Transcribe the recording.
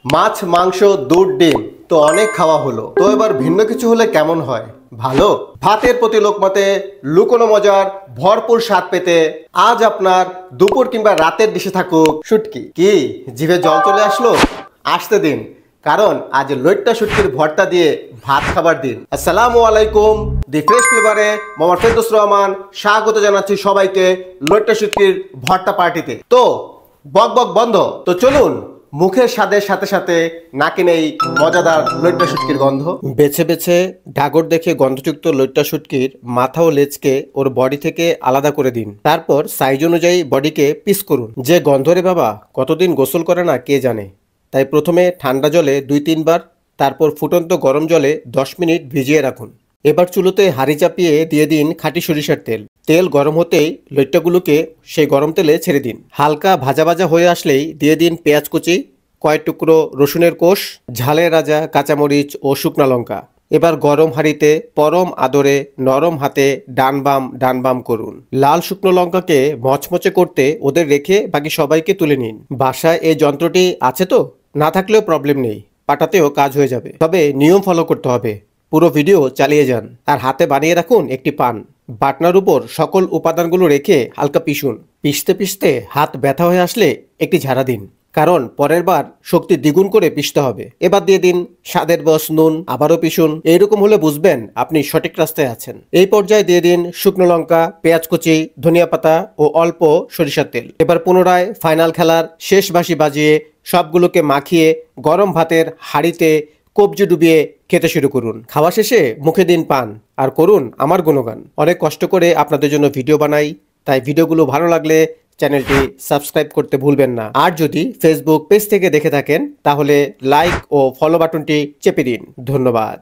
মাছ, মাংস, দুধ, ডিম তো অনেক খাওয়া হলো, তো এবার ভিন্ন কিছু হলে কেমন হয়? ভালো। ভাতের প্রতি লোকমাতে লুকোনো মজার ভরপুর স্বাদ পেতে আজ আপনার দুপুর কিংবা রাতের ডিশে থাকুক শুটকি। কি জিভে জল চলে আসলো? আসতে দিন, কারণ আজ লইট্টা শুটকির ভর্তা দিয়ে ভাত খাবার দিন। আসসালামু আলাইকুম। দি ফ্রেশ ফ্লেভারে মোহাম্মদ ফেরদৌস রহমান স্বাগত জানাচ্ছি সবাইকে লইট্টা শুটকির ভর্তা পার্টিতে। তো বক বক বন্ধ, তো চলুন মুখের স্বাদের সাথে সাথে নাকে নেই মজাদার লইট্টা শুটকির গন্ধ। বেছে বেছে ডাগর দেখে গন্ধযুক্ত লইট্টা শুটকির মাথা ও লেজকে ওর বডি থেকে আলাদা করে দিন। তারপর সাইজ অনুযায়ী বডিকে পিস করুন। যে গন্ধ রে বাবা, কতদিন গোসল করে না কে জানে। তাই প্রথমে ঠান্ডা জলে 2-3 বার, তারপর ফুটন্ত গরম জলে 10 মিনিট ভিজিয়ে রাখুন। এবার চুলোতে হাঁড়ি চাপিয়ে দিয়ে দিন খাঁটি সরিষার তেল। তেল গরম হতেই লইট্টাগুলোকে সেই গরম তেলে ছেড়ে দিন। হালকা ভাজা ভাজা হয়ে আসলেই দিয়ে দিন পেঁয়াজ কুচি, কয়েক টুকরো রসুনের কোষ, ঝালের রাজা কাঁচামরিচ ও শুকনা লঙ্কা। এবার গরম হাঁড়িতে পরম আদরে নরম হাতে ডান বাম করুন। লাল শুকনো লঙ্কাকে মচমচে করতে ওদের রেখে বাকি সবাইকে তুলে নিন। বাসায় এই যন্ত্রটি আছে তো? না থাকলেও প্রবলেম নেই, পাটাতেও কাজ হয়ে যাবে, তবে নিয়ম ফলো করতে হবে। পুরো ভিডিও চালিয়ে যান আর হাতে বানিয়ে রাখুন একটি পান। বাটনার উপর সকল উপাদানগুলো রেখে হালকা পিষুন। পিষতে পিষতে হাত ব্যথা হয়ে আসলে একটি ঝাড়া দিন, কারণ পরের বার শক্তি দ্বিগুণ করে পিষতে হবে। এবার দিয়ে দিন স্বাদের বস নুন, আবারও পিষুন। এইরকম হলে বুঝবেন আপনি সঠিক রাস্তায় আছেন। এই পর্যায়ে দিয়ে দিন শুকনো লঙ্কা, পেঁয়াজ কুচি, ধনিয়া পাতা ও অল্প সরিষার তেল। এবার পুনরায় ফাইনাল খেলার শেষ বাঁশি বাজিয়ে সবগুলোকে মাখিয়ে গরম ভাতের হাঁড়িতে কবজি ডুবিয়ে খেতে শুরু করুন। খাওয়া শেষে মুখে দিন পান আর করুন আমার গুণগান। অনেক কষ্ট করে আপনাদের জন্য ভিডিও বানাই, তাই ভিডিওগুলো ভালো লাগলে চ্যানেলটি সাবস্ক্রাইব করতে ভুলবেন না। আর যদি ফেসবুক পেজ থেকে দেখে থাকেন তাহলে লাইক ও ফলো বাটনটি চেপে দিন। ধন্যবাদ।